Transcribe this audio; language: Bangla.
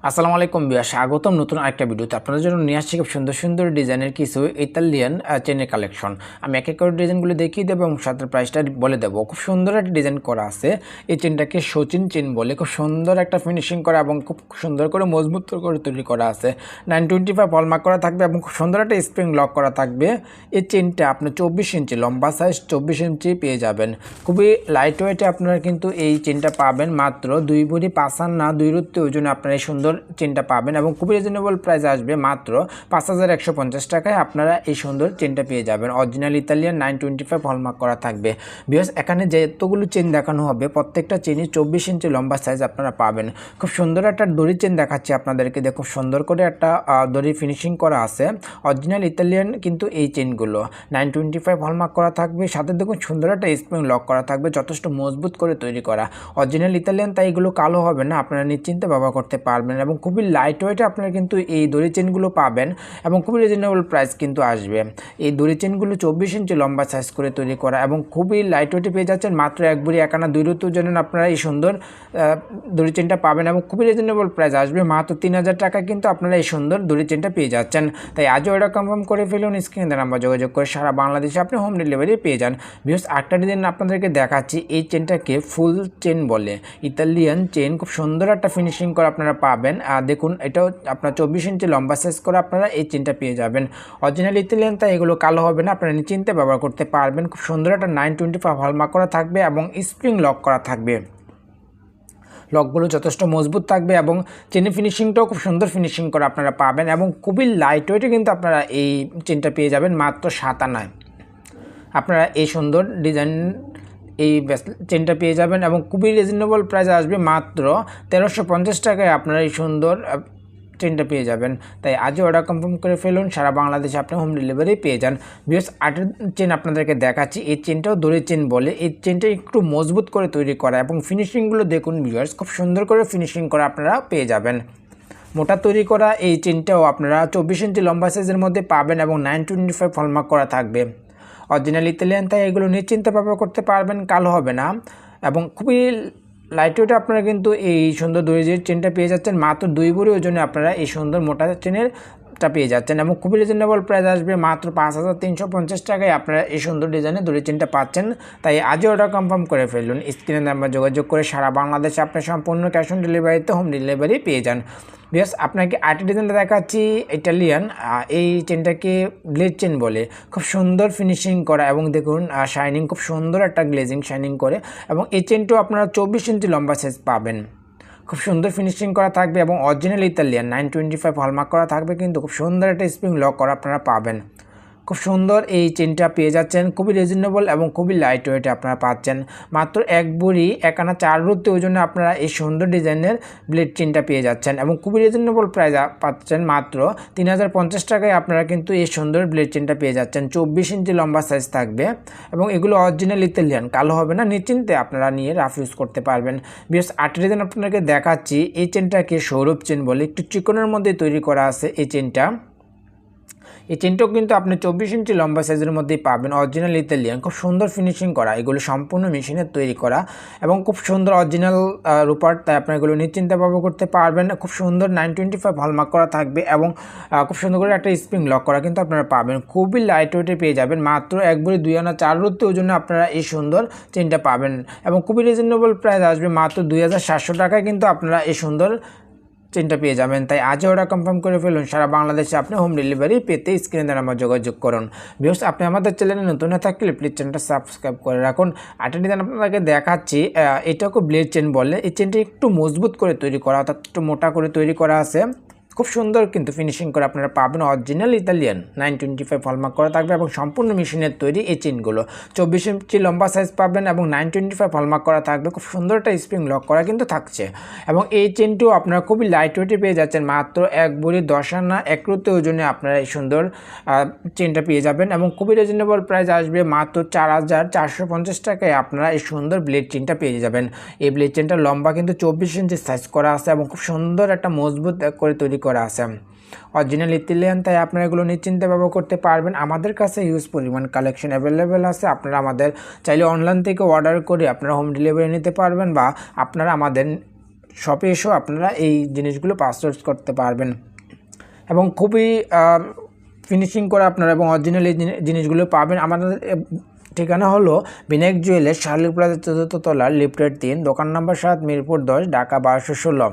আসসালামু আলাইকুম বিয়া, স্বাগতম নতুন আরেকটা ভিডিওতে। আপনাদের জন্য নিয়ে আসছি খুব সুন্দর সুন্দর ডিজাইনের কিছু ইতালিয়ান চেনের কালেকশন। আমি এক এক করে ডিজাইনগুলো দেখিয়ে দেবো এবং সাথে প্রাইসটা বলে দেবো। খুব সুন্দর একটা ডিজাইন করা আছে। এই চেনটাকে সচিন চেন বলে। খুব সুন্দর একটা ফিনিশিং করা এবং খুব সুন্দর করে মজবুত করে তৈরি করা আছে। 925 হলমার্ক করা থাকবে এবং খুব সুন্দর একটা স্প্রিং লক করা থাকবে। এই চেনটা আপনার 24 ইঞ্চি লম্বা সাইজ, 24 ইঞ্চি পেয়ে যাবেন। খুবই লাইট ওয়েটে আপনারা কিন্তু এই চেনটা পাবেন মাত্র 2 ভরি 5 আনা 2 রুত্তি ওজনে আপনারা এই সুন্দর চেনটা পাবেন এবং খুবই রিজনেবল প্রাইস আসবে মাত্র 5150 টাকায় আপনারা এই সুন্দর চেনটা পেয়ে যাবেন। অরিজিনাল ইতালিয়ান 925 হলমার্ক করা থাকবে। বিকজ এখানে যেতগুলো চেন দেখানো হবে প্রত্যেকটা চেনই 24 ইঞ্চি লম্বা সাইজ আপনারা পাবেন। খুব সুন্দর একটা দড়ি চেন দেখাচ্ছি আপনাদেরকে। খুব সুন্দর করে একটা দড়ি ফিনিশিং করা আছে। অরিজিনাল ইতালিয়ান কিন্তু এই চেনগুলো 925 হলমার্ক করা থাকবে। সাথে দেখুন সুন্দর একটা স্প্রিং লক করা থাকবে, যথেষ্ট মজবুত করে তৈরি করা। অরিজিনাল ইতালিয়ান, তাই এগুলো কালো হবে না, আপনারা নিশ্চিন্তে ব্যবহার করতে পারবেন এবং খুবই লাইট ওয়েটে আপনারা কিন্তু এই দড়ি চেনগুলো পাবেন এবং খুবই রিজনেবল প্রাইস কিন্তু আসবে। এই দড়ি চেনগুলো 24 ইঞ্চি লম্বা সাইজ করে তৈরি করা এবং খুবই লাইট ওয়েটে পেয়ে যাচ্ছেন মাত্র 1 ভরি 1 আনা 2 রুত্তির জন্য আপনারা এই সুন্দর দড়ি চেনটা পাবেন এবং খুবই রিজনেবল প্রাইস আসবে মাত্র 3000 টাকা কিন্তু আপনারা এই সুন্দর দড়ি চেনটা পেয়ে যাচ্ছেন। তাই আজও এটা কনফার্ম করে ফেলুন। স্ক্রিনে নাম্বার যোগাযোগ করে সারা বাংলাদেশে আপনি হোম ডেলিভারি পেয়ে যান। বিকজ আরেকটা ডিজাইন আপনাদেরকে দেখাচ্ছি। এই চেনটাকে ফুল চেন বলে, ইতালিয়ান চেন। খুব সুন্দর একটা ফিনিশিং করে আপনারা পাবেন। আর দেখুন এটাও আপনার 24 ইঞ্চি লম্বা সাইজ করে আপনারা এই চেনটা পেয়ে যাবেন। অরিজিনাল ইতালিয়ান, তাই এগুলো কালো হবে না, আপনারা নিশ্চিন্তে ব্যবহার করতে পারবেন। খুব সুন্দর একটা 925 হলমার্ক করা থাকবে এবং স্প্রিং লক করা থাকবে। লকগুলো যথেষ্ট মজবুত থাকবে এবং চেনের ফিনিশিংটাও খুব সুন্দর ফিনিশিং করে আপনারা পাবেন এবং খুবই লাইট ওয়েটে কিন্তু আপনারা এই চেনটা পেয়ে যাবেন মাত্র 7 আনায়। আপনারা এই সুন্দর ডিজাইন এই চেনটা পেয়ে যাবেন এবং খুবই রিজনেবল প্রাইস আসবে মাত্র 1350 টাকায় আপনারা এই সুন্দর চেনটা পেয়ে যাবেন। তাই আজও অর্ডার কনফার্ম করে ফেলুন। সারা বাংলাদেশে আপনি হোম ডেলিভারি পেয়ে যান। বিকজ আটের চেন আপনাদেরকে দেখাচ্ছি। এই চেনটাও দড়ি চেন বলে। এই চেনটা একটু মজবুত করে তৈরি করা এবং ফিনিশিংগুলো দেখুন ভিউয়ার্স, খুব সুন্দর করে ফিনিশিং করা আপনারা পেয়ে যাবেন। মোটা তৈরি করা এই চেনটাও আপনারা 24 ইঞ্চি লম্বা সাইজের মধ্যে পাবেন এবং 925 হলমার্ক করা থাকবে। অরিজিনাল ইতালিয়ান, তাই এগুলো নিশ্চিন্তে ব্যবহার করতে পারবেন, কালো হবে না এবং খুবই লাইট ওয়েটে আপনারা কিন্তু এই সুন্দর দড়ির চেনটা পেয়ে যাচ্ছেন মাত্র 2 ভরি ওজনে আপনারা এই সুন্দর মোটা চেনেরটা পেয়ে যাচ্ছেন এবং খুবই রিজনেবল প্রাইস আসবে মাত্র 5350 টাকায় আপনারা এই সুন্দর ডিজাইনের দড়ির চেনটা পাচ্ছেন। তাই আজও অর্ডার কনফার্ম করে ফেলুন। স্ক্রিনে নাম্বার যোগাযোগ করে সারা বাংলাদেশে আপনি সম্পূর্ণ ক্যাশ অন ডেলিভারিতে হোম ডেলিভারি পেয়ে যান। বিকজ আপনাকে আরেকটি ডিজাইনটা দেখাচ্ছি ইটালিয়ান। এই চেনটাকে গ্লেজ চেন বলে। খুব সুন্দর ফিনিশিং করা এবং দেখুন শাইনিং, খুব সুন্দর একটা গ্লেজিং শাইনিং করে এবং এই চেনটাও আপনারা 24 ইঞ্চি লম্বা সাইজ পাবেন। খুব সুন্দর ফিনিশিং করা থাকবে এবং অরিজিনাল ইতালিয়ান 925 হলমার্ক করা থাকবে কিন্তু খুব সুন্দর একটা স্প্রিং লক করা আপনারা পাবেন। খুব সুন্দর এই চেনটা পেয়ে যাচ্ছেন, খুবই রিজনেবল এবং খুবই লাইট ওয়েটে আপনারা পাচ্ছেন মাত্র 1 ভরি 1 আনা 4 রুত্তি ওই জন্য আপনারা এই সুন্দর ডিজাইনের ব্লেড চেনটা পেয়ে যাচ্ছেন এবং খুবই রিজনেবল প্রাইস পাচ্ছেন মাত্র 3050 টাকায় আপনারা কিন্তু এই সুন্দর ব্লেড চেনটা পেয়ে যাচ্ছেন। 24 ইঞ্চি লম্বা সাইজ থাকবে এবং এগুলো অরিজিনাল ইতালিয়ান, কালো হবে না, নিশ্চিন্তে আপনারা নিয়ে রাফ ইউজ করতে পারবেন। বিকজ আরেকটা ডিজাইন আপনাদেরকে দেখাচ্ছি। এই চেনটাকে সৌরভ চেন বলে। একটু চিকনের মধ্যে তৈরি করা আছে এই চেনটা। এই চেনটাও কিন্তু আপনি 24 ইঞ্চি লম্বা সাইজের মধ্যেই পাবেন। অরিজিনাল ইতালিয়ান, খুব সুন্দর ফিনিশিং করা। এগুলো সম্পূর্ণ মেশিনের তৈরি করা এবং খুব সুন্দর অরিজিনাল রূপার, তাই আপনার এগুলো নিশ্চিন্তে ব্যবহার করতে পারবেন। খুব সুন্দর 925 হলমার্ক করা থাকবে এবং খুব সুন্দর করে একটা স্প্রিং লক করা কিন্তু আপনারা পাবেন। খুবই লাইট ওয়েটে পেয়ে যাবেন মাত্র 1 ভরি 2 আনা 4 রুত্তি ওই জন্য আপনারা এই সুন্দর চেনটা পাবেন এবং খুবই রিজনেবল প্রাইস আসবে মাত্র 2700 টাকায় কিন্তু আপনারা এই সুন্দর চেনটা পেয়ে যাবেন। তাই আজও অর্ডার কনফার্ম করে ফেলুন। সারা বাংলাদেশে আপনি হোম ডেলিভারি পেতে স্ক্রিনে দ্বারা আমার যোগাযোগ করুন। ভিউয়ার্স, আপনি আমাদের চ্যানেলে নতুন হয়ে থাকলে প্লিজ চ্যানেলটা সাবস্ক্রাইব করে রাখুন। আরেকটা ডিজাইন আপনাদেরকে দেখাচ্ছি। এটাকে ব্লেড চেন বলে। এই চেনটা একটু মজবুত করে তৈরি করা, অর্থাৎ একটু মোটা করে তৈরি করা আছে। খুব সুন্দর কিন্তু ফিনিশিং করে আপনারা পাবেন। অরিজিনাল ইতালিয়ান 925 হলমার্ক করা থাকবে এবং সম্পূর্ণ মেশিনের তৈরি এই চেনগুলো 24 ইঞ্চি লম্বা সাইজ পাবেন এবং 925 হলমার্ক করা থাকবে। খুব সুন্দর একটা স্প্রিং লক করা কিন্তু থাকছে এবং এই চেনটিও আপনারা খুবই লাইট ওয়েটে পেয়ে যাচ্ছেন মাত্র 1 ভরি 10 আনা 1 রুত্তি ওজনে আপনারা এই সুন্দর চেনটা পেয়ে যাবেন এবং খুবই রিজনেবল প্রাইস আসবে মাত্র 4450 টাকায় আপনারা এই সুন্দর ব্লেড চেনটা পেয়ে যাবেন। এই ব্লেড চেনটা লম্বা কিন্তু 24 ইঞ্চি সাইজ করা আছে এবং খুব সুন্দর একটা মজবুত করে তৈরি করা আছে। অরিজিনাল ইতালিয়ান, তাই আপনারা এগুলো নিশ্চিন্তে ব্যবহার করতে পারবেন। আমাদের কাছে হিউজ পরিমাণ কালেকশন অ্যাভেলেবেল আছে। আপনারা আমাদের চাইলে অনলাইন থেকে অর্ডার করে আপনারা হোম ডেলিভারি নিতে পারবেন বা আপনারা আমাদের শপে এসেও আপনারা এই জিনিসগুলো পারচেজ করতে পারবেন এবং খুবই ফিনিশিং করে আপনারা এবং অরিজিনাল এই জিনিসগুলো পাবেন। আমাদের ঠিকানা হলো বিনায়ক জুয়েলার্স, শার্লি প্লাজা ৪র্থ তলা, লিফটেড ৩, দোকান নম্বর ৭, মিরপুর ১০, ঢাকা ১২১৬।